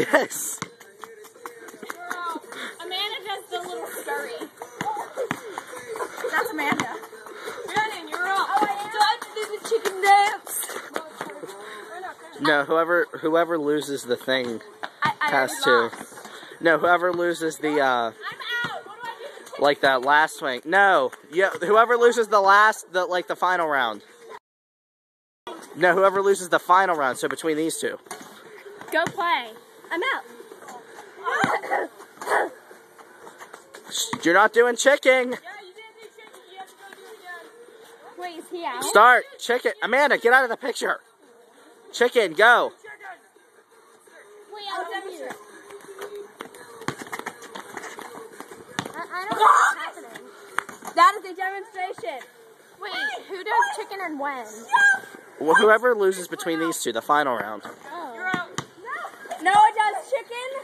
Yes. Girl, Amanda does the little scurry. That's Amanda. Brandon, you're up. Oh, I am. So I have to do the chicken dance. No, whoever loses the thing I has to. lost. No, whoever loses the I'm out. What do I do? like that last swing. No, yeah, whoever loses the final round. No, whoever loses the final round. So between these two. Go play. I'm out. You're not doing chicken. Yeah, you didn't do chicken. You have to go do it again. Wait, is he out? Start chicken. Amanda, get out of the picture. Chicken, go. Wait, I'll demonstrate. I don't know what's happening. That is a demonstration. Wait, who does chicken and when? Well, whoever loses between these two, the final round. Oh. You're out. No. Noah does chicken.